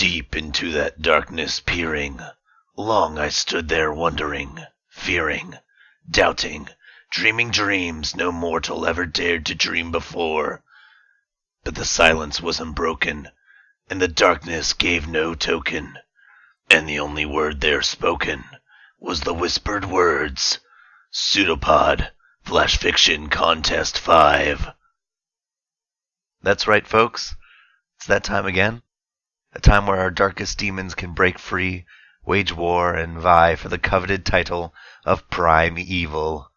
Deep into that darkness peering, long I stood there wondering, fearing, doubting, dreaming dreams no mortal ever dared to dream before. But the silence was unbroken, and the darkness gave no token, and the only word there spoken was the whispered words, PseudoPod, Flash Fiction Contest 5. That's right, folks. It's that time again. A time where our darkest demons can break free, wage war, and vie for the coveted title of Prime Evil.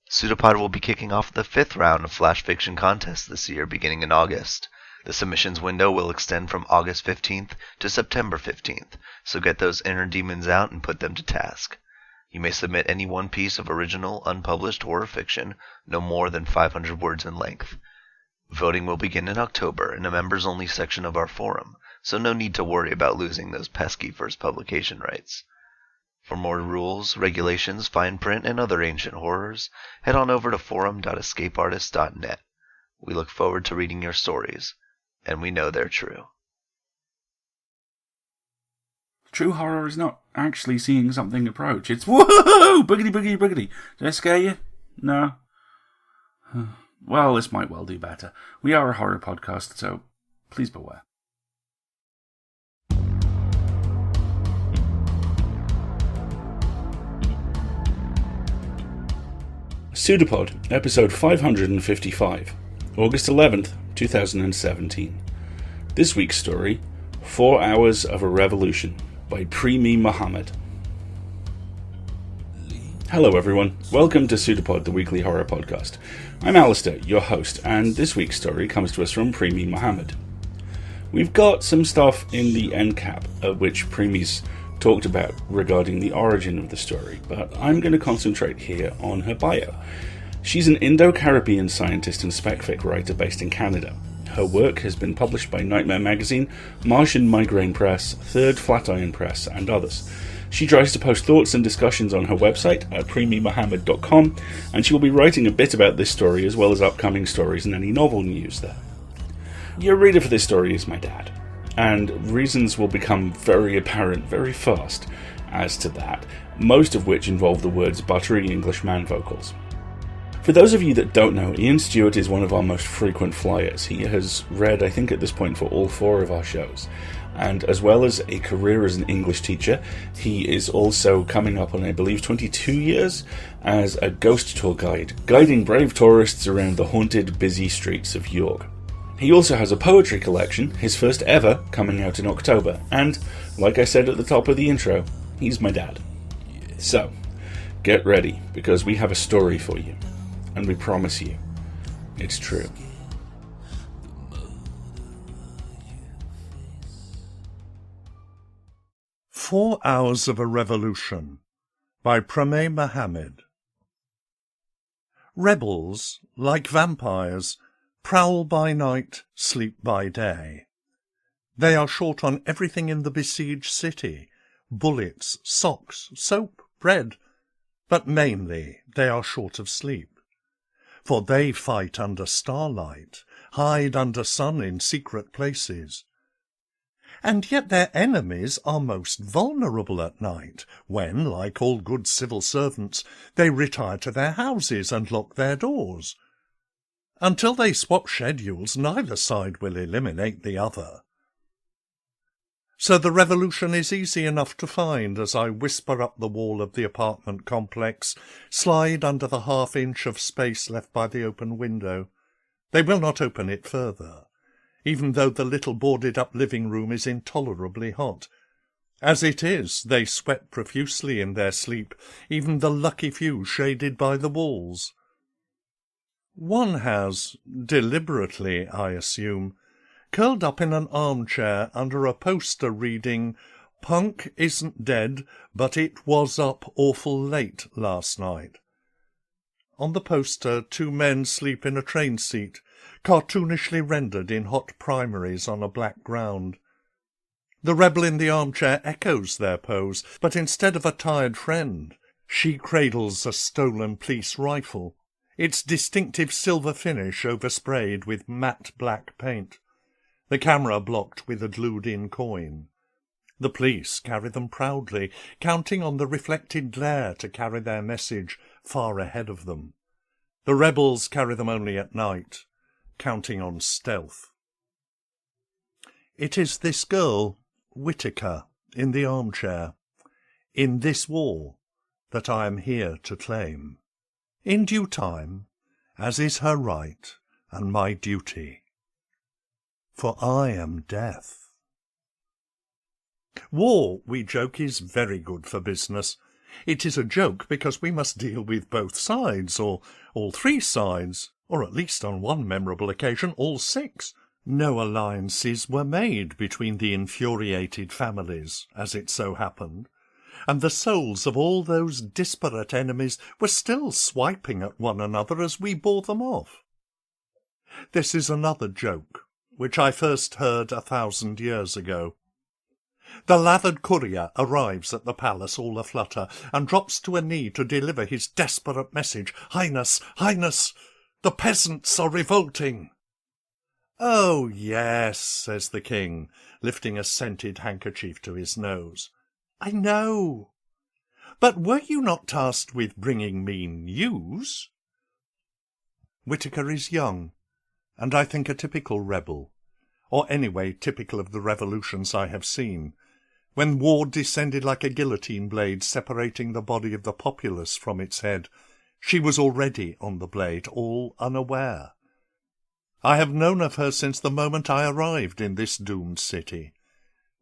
PseudoPod will be kicking off the 5th round of Flash Fiction Contest this year, beginning in August. The submissions window will extend from August 15th to September 15th, so get those inner demons out and put them to task. You may submit any one piece of original, unpublished horror fiction, no more than 500 words in length. Voting will begin in October in a members-only section of our forum, so no need to worry about losing those pesky first publication rights. For more rules, regulations, fine print, and other ancient horrors, head on over to forum.escapeartist.net. We look forward to reading your stories, and we know they're true. True horror is not actually seeing something approach. It's woohoo! Boogity, boogity, boogity. Did I scare you? No? Well, this might well do better. We are a horror podcast, so please beware. PseudoPod, episode 555, August 11th, 2017. This week's story, 4 Hours of a Revolution, by Premee Mohamed. Hello everyone, welcome to PseudoPod, the weekly horror podcast. I'm Alasdair, your host, and this week's story comes to us from Premee Mohamed. We've got some stuff in the end cap, which Premee's talked about regarding the origin of the story, but I'm going to concentrate here on her bio. She's an Indo-Caribbean scientist and spec-fic writer based in Canada. Her work has been published by Nightmare Magazine, Martian Migraine Press, Third Flatiron Press, and others. She tries to post thoughts and discussions on her website at premeemohamed.com, and she will be writing a bit about this story as well as upcoming stories and any novel news there. Your reader for this story is my dad, and reasons will become very apparent very fast as to that, most of which involve the words buttery English man vocals. For those of you that don't know, Ian Stuart is one of our most frequent flyers. He has read, I think at this point, for all 4 of our shows. And as well as a career as an English teacher, he is also coming up on, I believe, 22 years as a ghost tour guide, guiding brave tourists around the haunted, busy streets of York. He also has a poetry collection, his first ever, coming out in October. And, like I said at the top of the intro, he's my dad. So, get ready, because we have a story for you. And we promise you, it's true. "4 Hours of a Revolution" by Premee Mohamed. Rebels, like vampires, prowl by night, sleep by day. They are short on everything in the besieged city: bullets, socks, soap, bread. But mainly they are short of sleep. For they fight under starlight, hide under sun in secret places. And yet their enemies are most vulnerable at night, when, like all good civil servants, they retire to their houses and lock their doors. Until they swap schedules, neither side will eliminate the other. So the revolution is easy enough to find as I whisper up the wall of the apartment complex, slide under the half-inch of space left by the open window. They will not open it further, even though the little boarded-up living room is intolerably hot. As it is, they sweat profusely in their sleep, even the lucky few shaded by the walls. One has, deliberately, I assume, curled up in an armchair under a poster reading, "Punk isn't dead, but it was up awful late last night." On the poster, 2 men sleep in a train seat, cartoonishly rendered in hot primaries on a black ground. The rebel in the armchair echoes their pose, but instead of a tired friend, she cradles a stolen police rifle, its distinctive silver finish oversprayed with matte black paint. the camera blocked with a glued-in coin. The police carry them proudly, counting on the reflected glare to carry their message far ahead of them. The rebels carry them only at night, counting on stealth. It is this girl, Whitaker, in the armchair, in this war, that I am here to claim, in due time, as is her right and my duty. For I am death. War, we joke, is very good for business. It is a joke because we must deal with both sides, or all three sides, or at least on one memorable occasion all six. No alliances were made between the infuriated families, as it so happened, and the souls of all those disparate enemies were still swiping at one another as we bore them off. This is another joke, which I first heard 1,000 years ago. The lathered courier arrives at the palace all aflutter, and drops to a knee to deliver his desperate message. "Highness, Highness, the peasants are revolting." "Oh, yes," says the king, lifting a scented handkerchief to his nose. "I know. But were you not tasked with bringing me news?" Whitaker is young, and I think a typical rebel, or anyway typical of the revolutions I have seen. When war descended like a guillotine blade separating the body of the populace from its head, she was already on the blade, all unaware. I have known of her since the moment I arrived in this doomed city.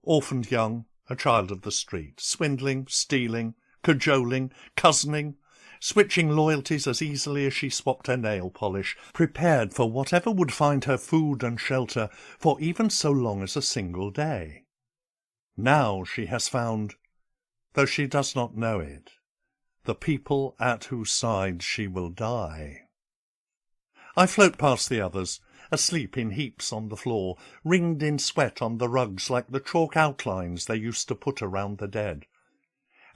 Orphaned young, a child of the street, swindling, stealing, cajoling, cousining, switching loyalties as easily as she swapped her nail polish, prepared for whatever would find her food and shelter for even so long as a single day. Now she has found, though she does not know it, the people at whose side she will die. I float past the others, asleep in heaps on the floor, ringed in sweat on the rugs like the chalk outlines they used to put around the dead.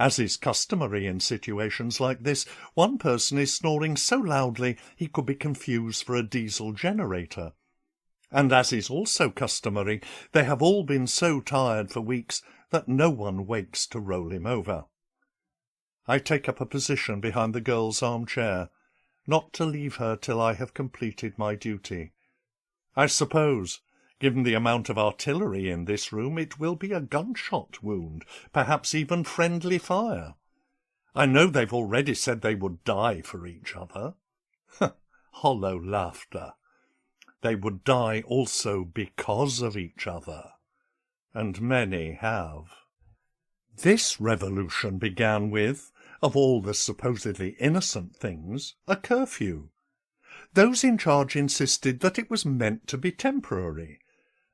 As is customary in situations like this, one person is snoring so loudly he could be confused for a diesel generator. And as is also customary, they have all been so tired for weeks that no one wakes to roll him over. I take up a position behind the girl's armchair, not to leave her till I have completed my duty. I suppose, given the amount of artillery in this room, it will be a gunshot wound, perhaps even friendly fire. I know they've already said they would die for each other. Hollow laughter. They would die also because of each other, and many have. This revolution began with, of all the supposedly innocent things, a curfew. Those in charge insisted that it was meant to be temporary,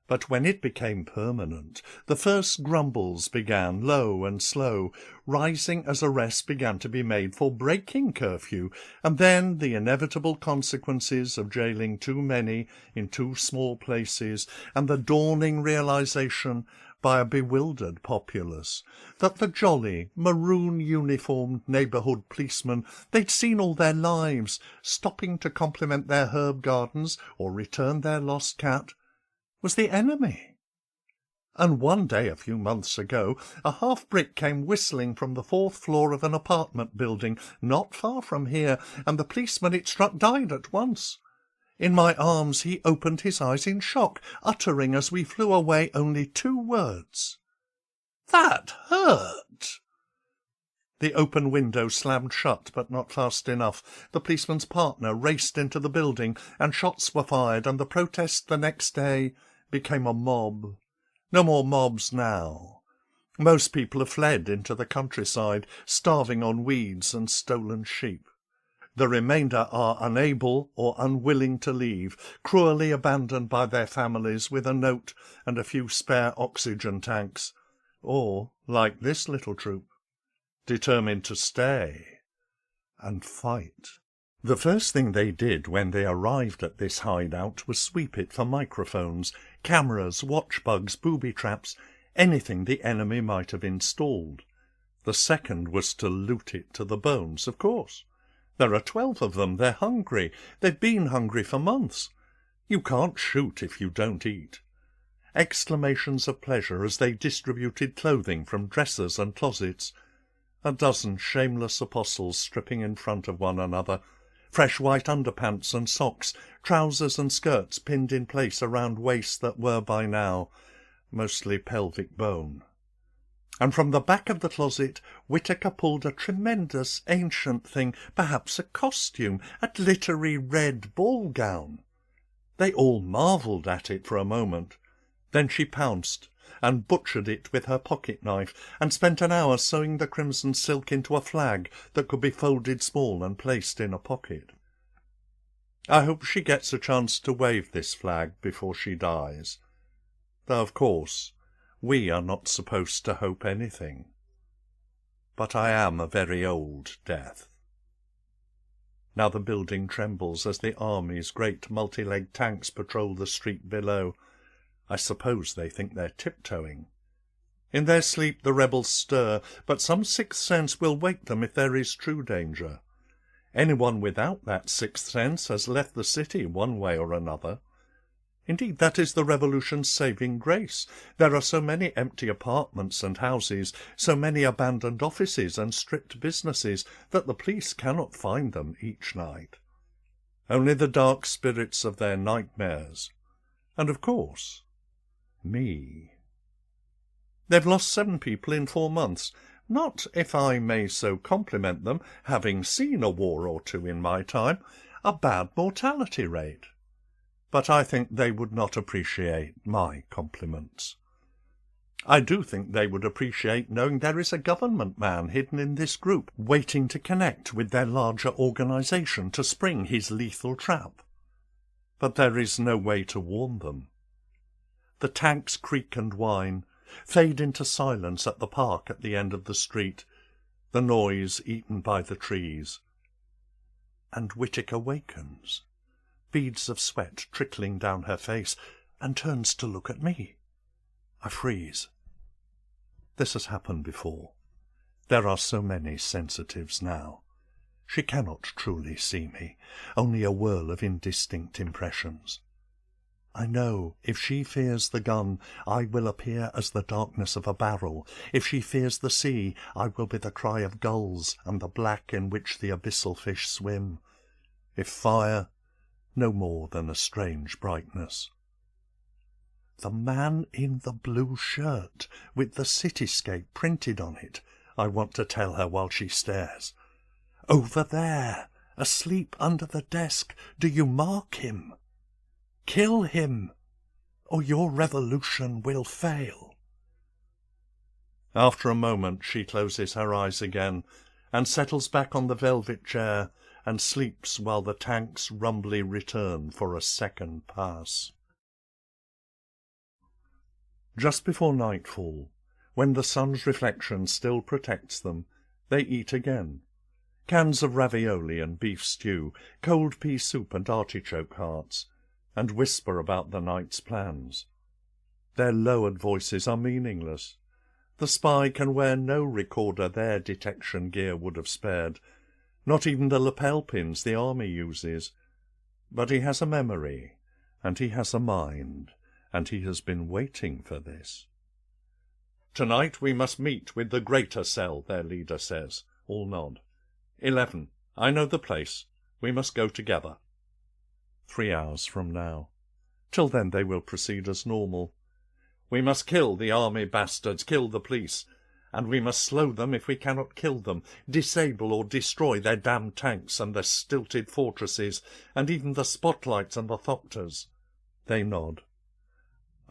but when it became permanent, the first grumbles began, low and slow, rising as arrests began to be made for breaking curfew, and then the inevitable consequences of jailing too many in too small places, and the dawning realization by a bewildered populace that the jolly, maroon-uniformed neighbourhood policemen they'd seen all their lives, stopping to compliment their herb gardens or return their lost cat, was the enemy. And one day a few months ago, a half-brick came whistling from the 4th floor of an apartment building not far from here, and the policeman it struck died at once. In my arms he opened his eyes in shock, uttering as we flew away only 2 words. "That hurt!" The open window slammed shut, but not fast enough. The policeman's partner raced into the building, and shots were fired, and the protest the next day became a mob. No more mobs now. Most people have fled into the countryside, starving on weeds and stolen sheep. The remainder are unable or unwilling to leave, cruelly abandoned by their families with a note and a few spare oxygen tanks, or, like this little troop, determined to stay and fight. The first thing they did when they arrived at this hideout was sweep it for microphones, cameras, watchbugs, booby traps, anything the enemy might have installed. The second was to loot it to the bones, of course. There are 12 of them. They're hungry. They've been hungry for months. You can't shoot if you don't eat. exclamations of pleasure as they distributed clothing from dressers and closets, a dozen shameless apostles stripping in front of one another, fresh white underpants and socks, trousers and skirts pinned in place around waists that were by now mostly pelvic bone. And from the back of the closet Whittaker pulled a tremendous ancient thing, perhaps a costume, a glittery red ball gown. They all marvelled at it for a moment. Then she pounced and butchered it with her pocket-knife, and spent an hour sewing the crimson silk into a flag that could be folded small and placed in a pocket. I hope she gets a chance to wave this flag before she dies, though of course we are not supposed to hope anything. But I am a very old death. Now the building trembles as the army's great multi-legged tanks patrol the street below. I suppose they think they're tiptoeing. In their sleep the rebels stir, but some sixth sense will wake them if there is true danger. Anyone without that sixth sense has left the city one way or another. Indeed, that is the revolution's saving grace. There are so many empty apartments and houses, so many abandoned offices and stripped businesses, that the police cannot find them each night. Only the dark spirits of their nightmares. And, of course, me. They've lost 7 people in 4 months. Not, if I may so compliment them, having seen a war or 2 in my time, a bad mortality rate. But I think they would not appreciate my compliments. I do think they would appreciate knowing there is a government man hidden in this group, waiting to connect with their larger organisation to spring his lethal trap. But there is no way to warn them. The tanks creak and whine, fade into silence at the park at the end of the street, the noise eaten by the trees. And Whittaker wakens, beads of sweat trickling down her face, and turns to look at me. I freeze. This has happened before. There are so many sensitives now. She cannot truly see me, only a whirl of indistinct impressions. I know if she fears the gun, I will appear as the darkness of a barrel. If she fears the sea, I will be the cry of gulls and the black in which the abyssal fish swim. If fire, no more than a strange brightness. The man in the blue shirt, with the cityscape printed on it, I want to tell her while she stares. Over there, asleep under the desk, do you mark him? Kill him, or your revolution will fail. After a moment she closes her eyes again, and settles back on the velvet chair, and sleeps while the tanks rumbly return for a second pass. Just before nightfall, when the sun's reflection still protects them, they eat again. Cans of ravioli and beef stew, cold pea soup and artichoke hearts, and whisper about the night's plans. Their lowered voices are meaningless. The spy can wear no recorder their detection gear would have spared, not even the lapel pins the army uses. But he has a memory, and he has a mind, and he has been waiting for this. "Tonight we must meet with the greater cell," their leader says. All nod. 11. I know the place. We must go together. 3 hours from now. Till then they will proceed as normal. We must kill the army bastards, kill the police, and we must slow them if we cannot kill them, disable or destroy their damned tanks and their stilted fortresses, and even the spotlights and the thopters. They nod.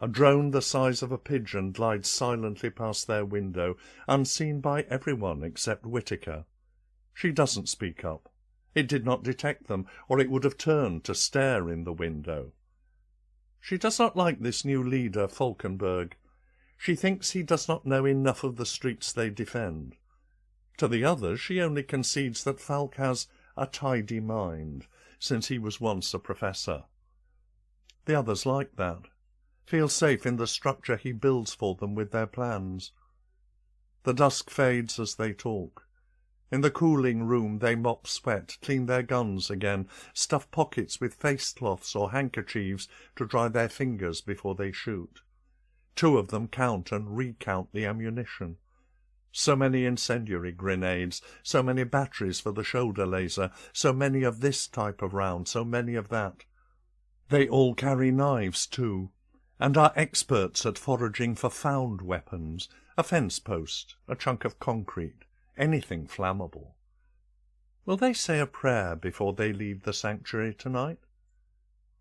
A drone the size of a pigeon glides silently past their window, unseen by everyone except Whittaker. She doesn't speak up. It did not detect them, or it would have turned to stare in the window. She does not like this new leader, Falkenberg. She thinks he does not know enough of the streets they defend. To the others she only concedes that Falk has a tidy mind, since he was once a professor. The others like that, feel safe in the structure he builds for them with their plans. The dusk fades as they talk. In the cooling room they mop sweat, clean their guns again, stuff pockets with face cloths or handkerchiefs to dry their fingers before they shoot. Two of them count and recount the ammunition. So many incendiary grenades, so many batteries for the shoulder laser, so many of this type of round, so many of that. They all carry knives too, and are experts at foraging for found weapons, a fence post, a chunk of concrete, anything flammable. Will they say a prayer before they leave the sanctuary tonight?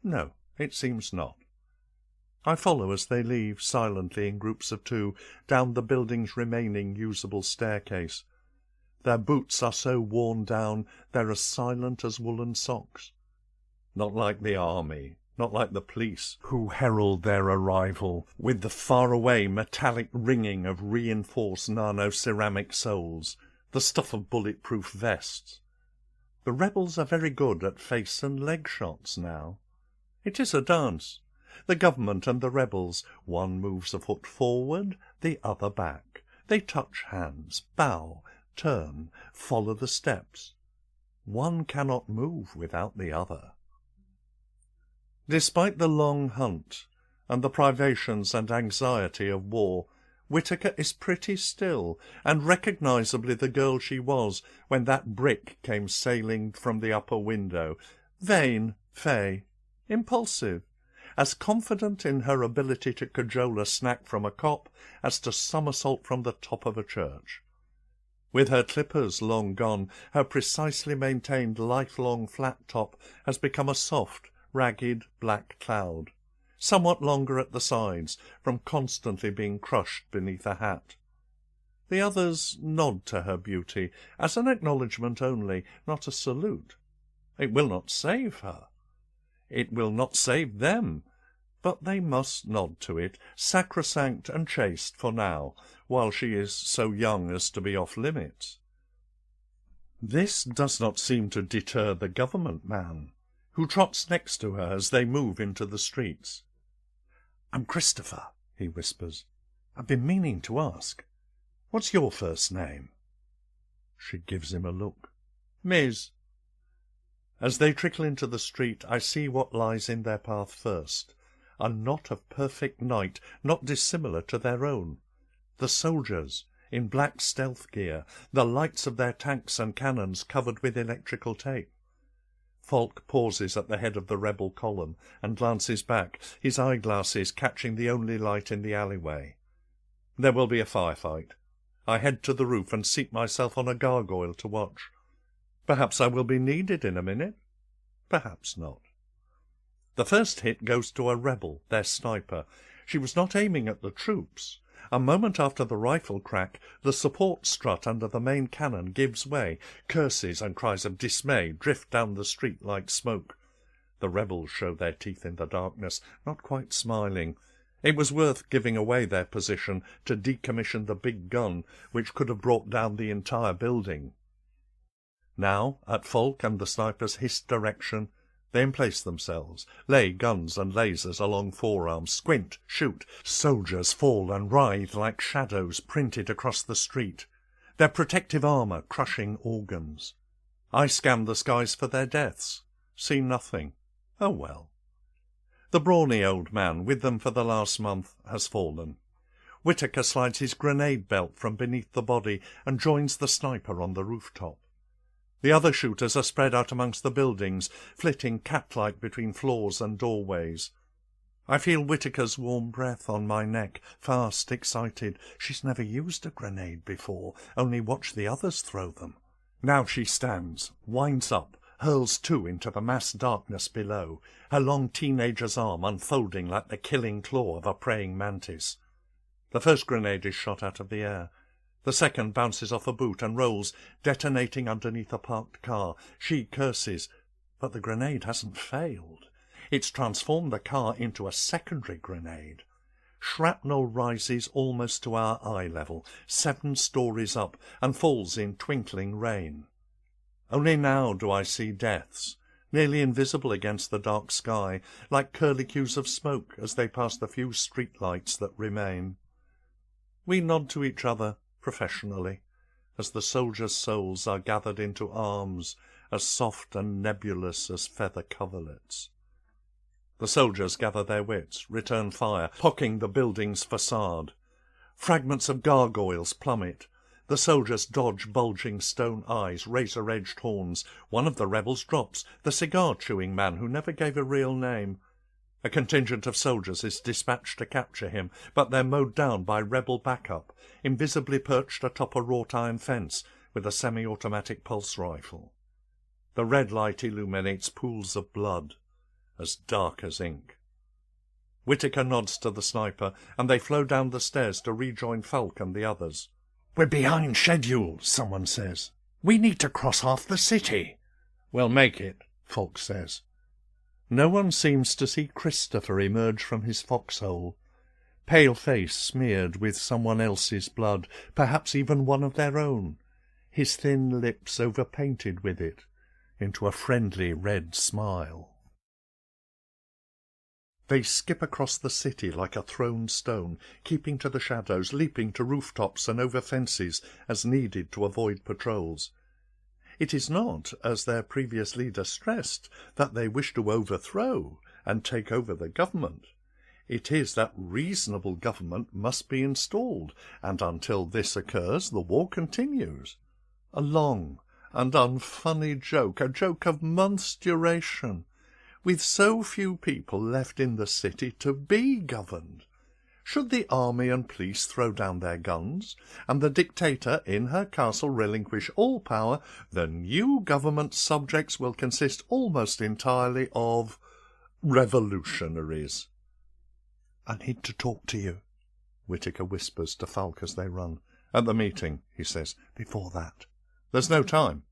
No, it seems not. I follow as they leave, silently in groups of two, down the building's remaining usable staircase. Their boots are so worn down they're as silent as woolen socks. Not like the army, not like the police, who herald their arrival with the faraway metallic ringing of reinforced nano-ceramic soles, the stuff of bulletproof vests. The rebels are very good at face and leg shots now. It is a dance. The government and the rebels, one moves a foot forward, the other back. They touch hands, bow, turn, follow the steps. One cannot move without the other. Despite the long hunt and the privations and anxiety of war, Whittaker is pretty still, and recognisably the girl she was when that brick came sailing from the upper window. Vain, fey, impulsive, as confident in her ability to cajole a snack from a cop as to somersault from the top of a church. With her clippers long gone, her precisely maintained lifelong flat top has become a soft, ragged black cloud, somewhat longer at the sides, from constantly being crushed beneath a hat. The others nod to her beauty, as an acknowledgment only, not a salute. It will not save her. It will not save them, but they must nod to it, sacrosanct and chaste for now, while she is so young as to be off limits. This does not seem to deter the government man, who trots next to her as they move into the streets. "I'm Christopher," he whispers. "I've been meaning to ask. What's your first name?" She gives him a look. "Miss." As they trickle into the street, I see what lies in their path first, a knot of perfect night, not dissimilar to their own. The soldiers, in black stealth gear, the lights of their tanks and cannons covered with electrical tape. Falk pauses at the head of the rebel column and glances back, his eyeglasses catching the only light in the alleyway. There will be a firefight. I head to the roof and seat myself on a gargoyle to watch. Perhaps I will be needed in a minute. Perhaps not. The first hit goes to a rebel, their sniper. She was not aiming at the troops. A moment after the rifle crack, the support strut under the main cannon gives way. Curses and cries of dismay drift down the street like smoke. The rebels show their teeth in the darkness, not quite smiling. It was worth giving away their position to decommission the big gun, which could have brought down the entire building. Now, at Falk and the sniper's hissed direction, they emplace themselves, lay guns and lasers along forearms, squint, shoot. Soldiers fall and writhe like shadows printed across the street, their protective armour crushing organs. I scan the skies for their deaths. See nothing. Oh well. The brawny old man, with them for the last month, has fallen. Whittaker slides his grenade belt from beneath the body and joins the sniper on the rooftop. The other shooters are spread out amongst the buildings, flitting cat-like between floors and doorways. I feel Whittaker's warm breath on my neck, fast, excited. She's never used a grenade before, only watched the others throw them. Now she stands, winds up, hurls two into the mass darkness below, her long teenager's arm unfolding like the killing claw of a praying mantis. The first grenade is shot out of the air. The second bounces off a boot and rolls, detonating underneath a parked car. She curses, but the grenade hasn't failed. It's transformed the car into a secondary grenade. Shrapnel rises almost to our eye level, 7 stories up, and falls in twinkling rain. Only now do I see deaths, nearly invisible against the dark sky, like curlicues of smoke as they pass the few street lights that remain. We nod to each other professionally, as the soldiers' souls are gathered into arms as soft and nebulous as feather coverlets. The soldiers gather their wits, return fire, pocking the building's facade. Fragments of gargoyles plummet. The soldiers dodge bulging stone eyes, razor-edged horns. One of the rebels drops, the cigar-chewing man who never gave a real name. A contingent of soldiers is dispatched to capture him, but they're mowed down by rebel backup, invisibly perched atop a wrought-iron fence with a semi-automatic pulse rifle. The red light illuminates pools of blood, as dark as ink. Whittaker nods to the sniper, and they flow down the stairs to rejoin Falk and the others. "We're behind schedule," someone says. "We need to cross half the city." "We'll make it," Falk says. No one seems to see Christopher emerge from his foxhole, pale face smeared with someone else's blood, perhaps even one of their own, his thin lips overpainted with it, into a friendly red smile. They skip across the city like a thrown stone, keeping to the shadows, leaping to rooftops and over fences as needed to avoid patrols. It is not, as their previous leader stressed, that they wish to overthrow and take over the government. It is that reasonable government must be installed, and until this occurs, the war continues. A long and unfunny joke, a joke of months' duration, with so few people left in the city to be governed. Should the army and police throw down their guns, and the dictator in her castle relinquish all power, the new government's subjects will consist almost entirely of revolutionaries. "I need to talk to you," Whittaker whispers to Falk as they run. "At the meeting," he says. "Before that." "There's no time."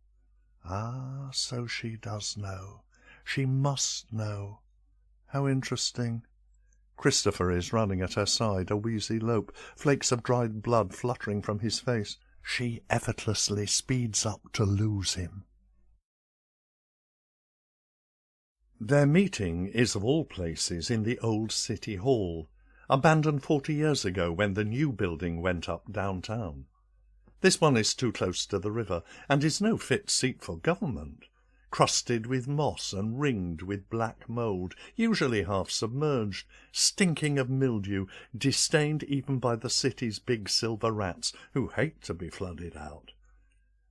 Ah, so she does know. She must know. How interesting. Christopher is running at her side, a wheezy lope, flakes of dried blood fluttering from his face. She effortlessly speeds up to lose him. Their meeting is, of all places, in the old City Hall, abandoned 40 years ago when the new building went up downtown. This one is too close to the river, and is no fit seat for government. Crusted with moss and ringed with black mould, usually half submerged, stinking of mildew, disdained even by the city's big silver rats, who hate to be flooded out.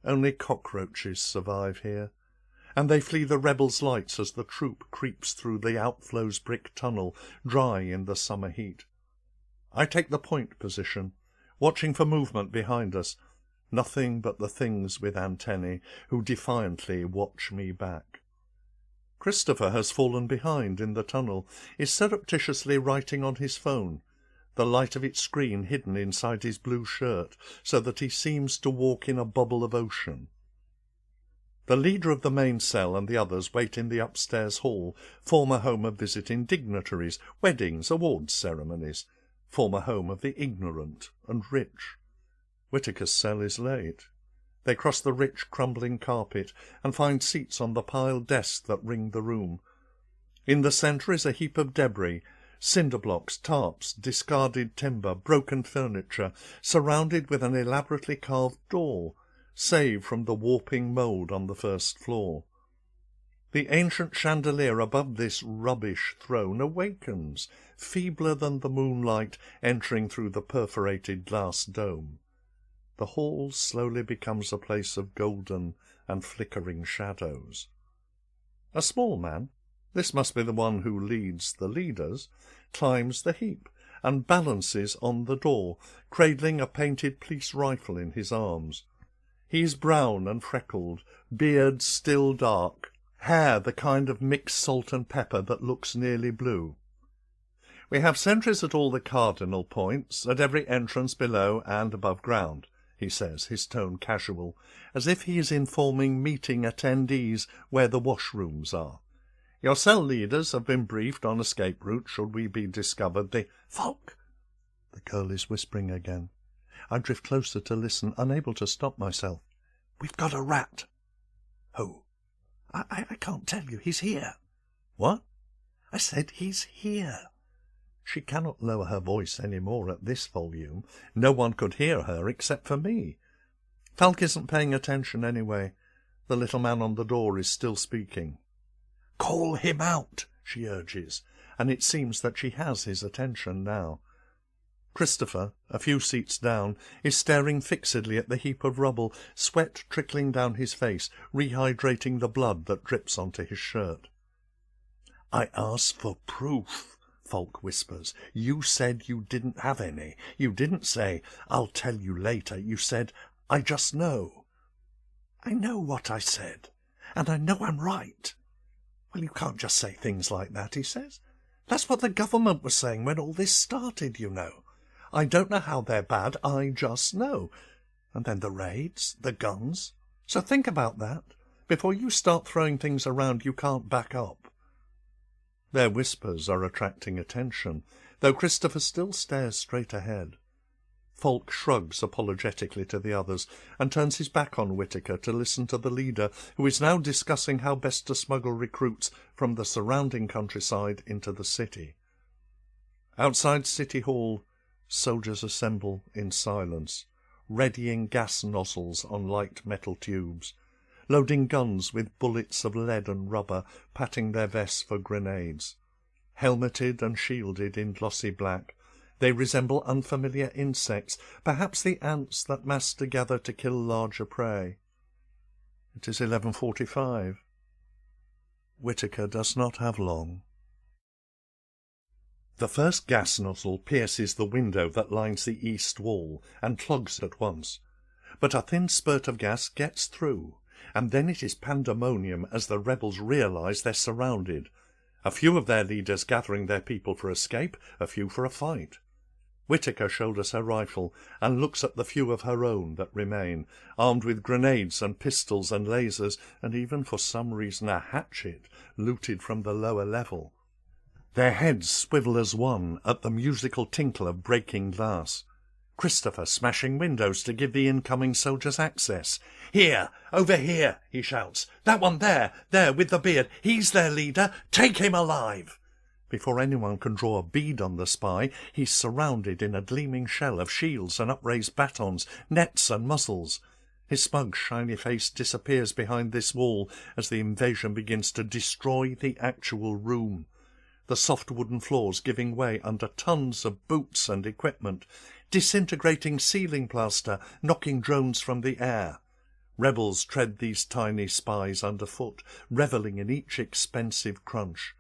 Only cockroaches survive here, and they flee the rebels' lights as the troop creeps through the outflow's brick tunnel, dry in the summer heat. I take the point position, watching for movement behind us. Nothing but the things with antennae, who defiantly watch me back. Christopher has fallen behind in the tunnel, is surreptitiously writing on his phone, the light of its screen hidden inside his blue shirt, so that he seems to walk in a bubble of ocean. The leader of the main cell and the others wait in the upstairs hall, former home of visiting dignitaries, weddings, awards ceremonies, former home of the ignorant and rich. Whittaker's cell is late. They cross the rich, crumbling carpet and find seats on the piled desks that ring the room. In the centre is a heap of debris, cinder blocks, tarps, discarded timber, broken furniture, surrounded with an elaborately carved door, saved from the warping mould on the first floor. The ancient chandelier above this rubbish throne awakens, feebler than the moonlight entering through the perforated glass dome. The hall slowly becomes a place of golden and flickering shadows. A small man, this must be the one who leads the leaders, climbs the heap and balances on the door, cradling a painted police rifle in his arms. He is brown and freckled, beard still dark, hair the kind of mixed salt and pepper that looks nearly blue. "We have sentries at all the cardinal points, at every entrance below and above ground," he says, his tone casual, as if he is informing meeting attendees where the washrooms are. "Your cell leaders have been briefed on escape route should we be discovered. The—" "Falk!" The girl is whispering again. I drift closer to listen, unable to stop myself. "We've got a rat." "Who?" I can't tell you. He's here." "What?" "I said he's here." She cannot lower her voice any more at this volume. No one could hear her except for me. Falk isn't paying attention anyway. The little man on the door is still speaking. "Call him out," she urges. and it seems that she has his attention now. Christopher, a few seats down, is staring fixedly at the heap of rubble, sweat trickling down his face, rehydrating the blood that drips onto his shirt. "I asked for proof," Falk whispers. "You said you didn't have any. You didn't say, 'I'll tell you later.' You said, 'I just know.'" "I know what I said, and I know I'm right." "Well, you can't just say things like that," he says. "That's what the government was saying when all this started, you know. I don't know how they're bad, I just know. And then the raids, the guns. So think about that, before you start throwing things around you can't back up." Their whispers are attracting attention, though Christopher still stares straight ahead. Falk shrugs apologetically to the others and turns his back on Whittaker to listen to the leader, who is now discussing how best to smuggle recruits from the surrounding countryside into the city. Outside City Hall, soldiers assemble in silence, readying gas nozzles on light metal tubes, loading guns with bullets of lead and rubber, patting their vests for grenades. Helmeted and shielded in glossy black, they resemble unfamiliar insects, perhaps the ants that mass together to kill larger prey. It is 11:45. Whittaker does not have long. The first gas nozzle pierces the window that lines the east wall and clogs at once. But a thin spurt of gas gets through, and then it is pandemonium as the rebels realise they're surrounded. A few of their leaders gathering their people for escape, a few for a fight. Whittaker shoulders her rifle and looks at the few of her own that remain, armed with grenades and pistols and lasers, and even for some reason a hatchet looted from the lower level. Their heads swivel as one at the musical tinkle of breaking glass. Christopher smashing windows to give the incoming soldiers access. "Here! Over here!" he shouts. "That one there! There, with the beard! He's their leader! Take him alive!" Before anyone can draw a bead on the spy, he's surrounded in a gleaming shell of shields and upraised batons, nets and muzzles. His smug, shiny face disappears behind this wall as the invasion begins to destroy the actual room. The soft wooden floors giving way under tons of boots and equipment, disintegrating ceiling plaster, knocking drones from the air. Rebels tread these tiny spies underfoot, revelling in each expensive crunch.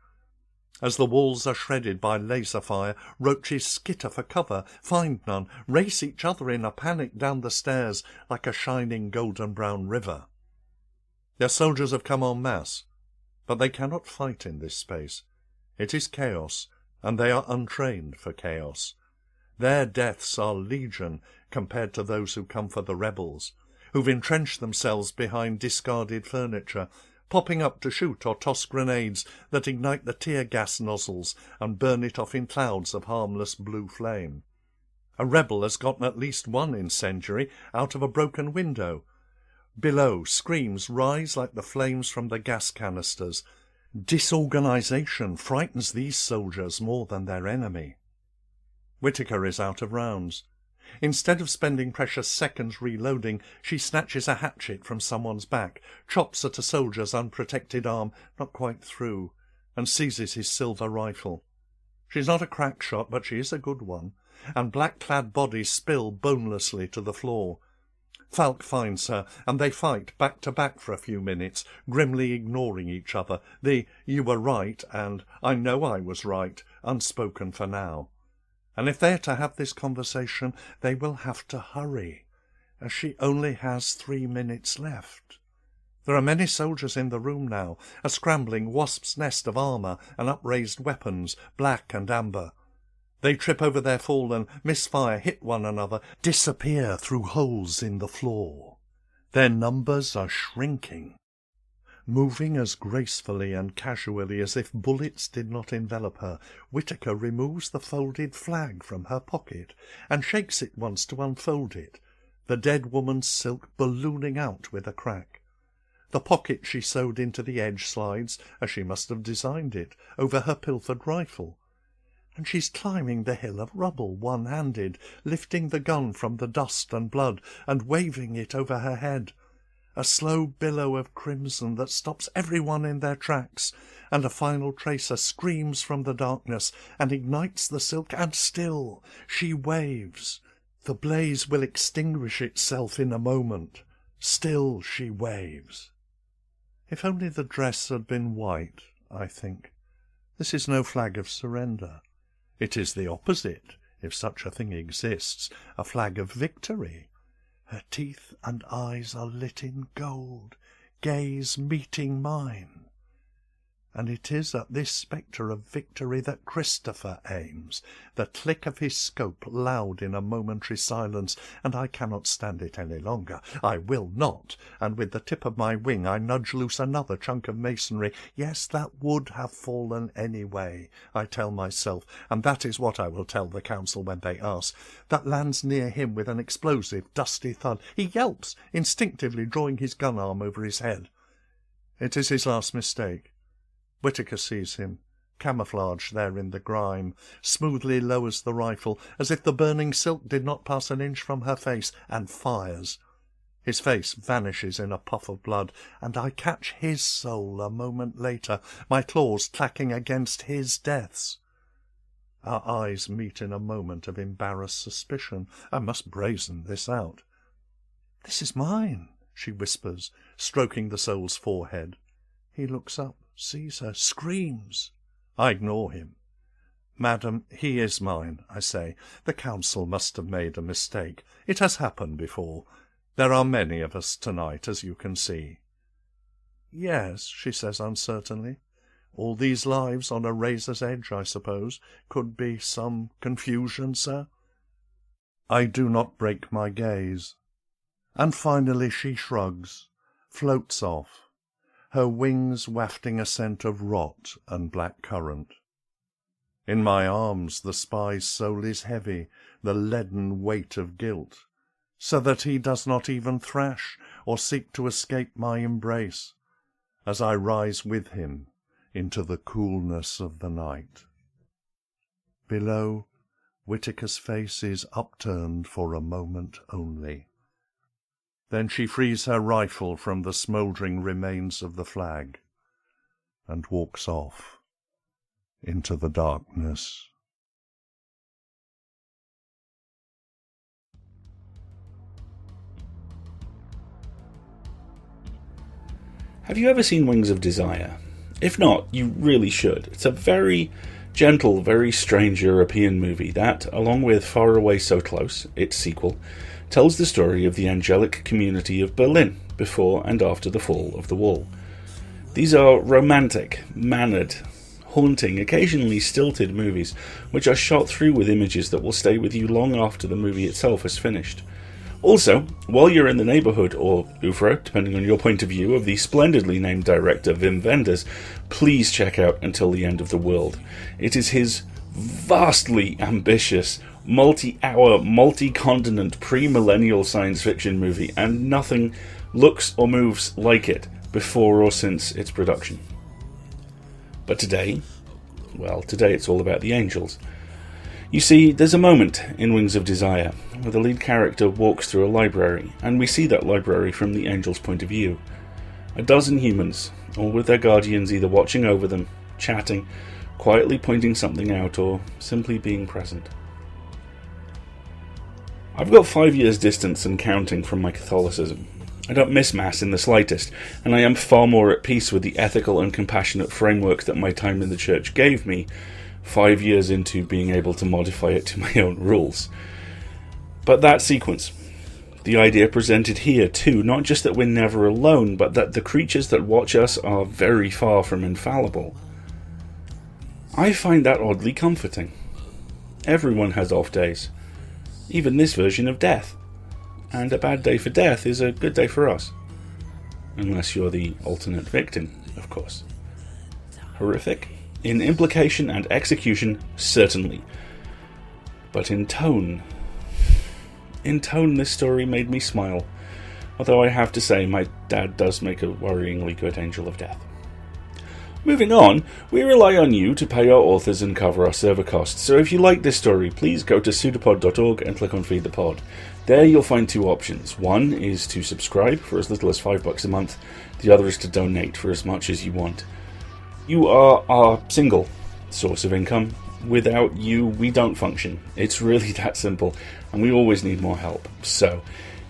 As the walls are shredded by laser fire, roaches skitter for cover, find none, race each other in a panic down the stairs like a shining golden-brown river. Their soldiers have come en masse, but they cannot fight in this space. It is chaos, and they are untrained for chaos. Their deaths are legion compared to those who come for the rebels, who've entrenched themselves behind discarded furniture, popping up to shoot or toss grenades that ignite the tear gas nozzles and burn it off in clouds of harmless blue flame. A rebel has gotten at least one incendiary out of a broken window. Below, screams rise like the flames from the gas canisters. Disorganization frightens these soldiers more than their enemy. Whittaker is out of rounds. Instead of spending precious seconds reloading, she snatches a hatchet from someone's back, chops at a soldier's unprotected arm, not quite through, and seizes his silver rifle. She's not a crack shot, but she is a good one, and black-clad bodies spill bonelessly to the floor. Falk finds her, and they fight back to back for a few minutes, grimly ignoring each other, the "you were right" and "I know I was right" unspoken for now. And if they're to have this conversation, they will have to hurry, as she only has 3 minutes left. There are many soldiers in the room now, a scrambling wasp's nest of armour and upraised weapons, black and amber. They trip over their fallen, misfire, hit one another, disappear through holes in the floor. Their numbers are shrinking. Moving as gracefully and casually as if bullets did not envelop her, Whittaker removes the folded flag from her pocket and shakes it once to unfold it, the dead woman's silk ballooning out with a crack. The pocket she sewed into the edge slides, as she must have designed it, over her pilfered rifle. And she's climbing the hill of rubble one-handed, lifting the gun from the dust and blood and waving it over her head. a slow billow of crimson that stops everyone in their tracks, and a final tracer screams from the darkness and ignites the silk, and still she waves. The blaze will extinguish itself in a moment. Still she waves. If only the dress had been white, I think. This is no flag of surrender. It is the opposite, if such a thing exists, a flag of victory. Her teeth and eyes are lit in gold, gaze meeting mine. And it is at this spectre of victory that Christopher aims, the click of his scope loud in a momentary silence, and I cannot stand it any longer. I will not, and with the tip of my wing I nudge loose another chunk of masonry. Yes, that would have fallen anyway, I tell myself, and that is what I will tell the council when they ask. That lands near him with an explosive, dusty thud. He yelps, instinctively drawing his gun arm over his head. It is his last mistake. Whitaker sees him, camouflaged there in the grime, smoothly lowers the rifle, as if the burning silk did not pass an inch from her face, and fires. His face vanishes in a puff of blood, and I catch his soul a moment later, my claws clacking against his deaths. Our eyes meet in a moment of embarrassed suspicion. I must brazen this out. "This is mine," she whispers, stroking the soul's forehead. He looks up, sees her, screams. I ignore him. "Madam, he is mine," I say. "The council must have made a mistake. It has happened before. There are many of us tonight, as you can see." "Yes," she says uncertainly. "All these lives on a razor's edge, I suppose. Could be some confusion, sir?" I do not break my gaze. And finally she shrugs, floats off, her wings wafting a scent of rot and black currant. In my arms the spy's soul is heavy, the leaden weight of guilt, so that he does not even thrash or seek to escape my embrace, as I rise with him into the coolness of the night. Below, Whitaker's face is upturned for a moment only. Then she frees her rifle from the smouldering remains of the flag and walks off into the darkness. Have you ever seen Wings of Desire? If not, you really should. It's a very gentle, very strange European movie that, along with Far Away So Close, its sequel, tells the story of the angelic community of Berlin before and after the fall of the wall. These are romantic, mannered, haunting, occasionally stilted movies which are shot through with images that will stay with you long after the movie itself has finished. Also, while you're in the neighbourhood, or oeuvre, depending on your point of view, of the splendidly named director Wim Wenders, please check out Until the End of the World. It is his vastly ambitious, multi-hour, multi-continent, pre-millennial science fiction movie, and nothing looks or moves like it before or since its production. But today it's all about the angels. You see, there's a moment in Wings of Desire where the lead character walks through a library, and we see that library from the angels' point of view. A dozen humans, all with their guardians either watching over them, chatting, quietly pointing something out, or simply being present. I've got 5 years distance and counting from my Catholicism. I don't miss Mass in the slightest, and I am far more at peace with the ethical and compassionate framework that my time in the church gave me, 5 years into being able to modify it to my own rules. But that sequence, the idea presented here too, not just that we're never alone, but that the creatures that watch us are very far from infallible. I find that oddly comforting. Everyone has off days. Even this version of death. And a bad day for death is a good day for us. Unless you're the alternate victim, of course. Horrific? In implication and execution, certainly. But in tone, this story made me smile. Although I have to say, my dad does make a worryingly good angel of death. Moving on, we rely on you to pay our authors and cover our server costs, so if you like this story, please go to pseudopod.org and click on Feed the Pod. There you'll find two options. One is to subscribe for as little as $5 a month, the other is to donate for as much as you want. You are our single source of income. Without you, we don't function. It's really that simple, and we always need more help. So,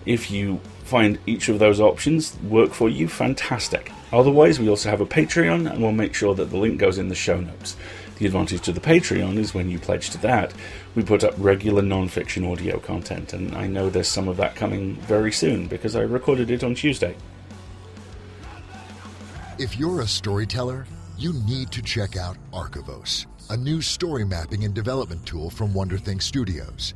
if you find each of those options work for you, fantastic. Otherwise, we also have a Patreon, and we'll make sure that the link goes in the show notes. The advantage to the Patreon is when you pledge to that, we put up regular non-fiction audio content, and I know there's some of that coming very soon, because I recorded it on Tuesday. If you're a storyteller, you need to check out Archivos, a new story mapping and development tool from WonderThink Studios.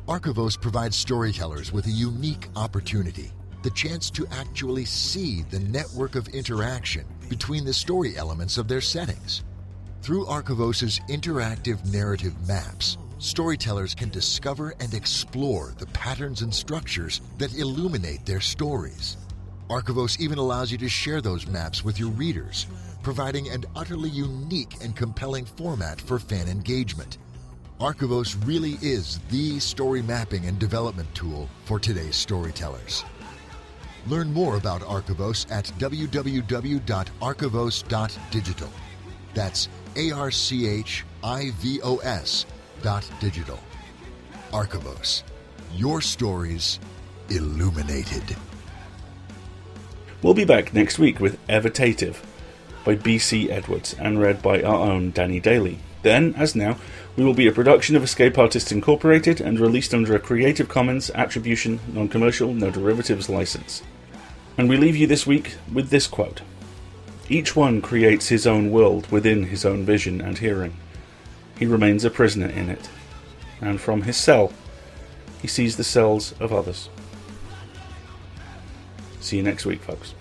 Archivos provides storytellers with a unique opportunity, the chance to actually see the network of interaction between the story elements of their settings. Through Archivos' interactive narrative maps, storytellers can discover and explore the patterns and structures that illuminate their stories. Archivos even allows you to share those maps with your readers, providing an utterly unique and compelling format for fan engagement. Archivos really is the story mapping and development tool for today's storytellers. Learn more about Archivos at www.archivos.digital. That's ARCHIVOS.digital. Archivos. Your stories illuminated. We'll be back next week with Evitative by B.C. Edwards and read by our own Danny Daly. Then, as now, we will be a production of Escape Artists Incorporated and released under a Creative Commons Attribution, Non-Commercial, No Derivatives license. And we leave you this week with this quote. Each one creates his own world within his own vision and hearing. He remains a prisoner in it. And from his cell, he sees the cells of others. See you next week, folks.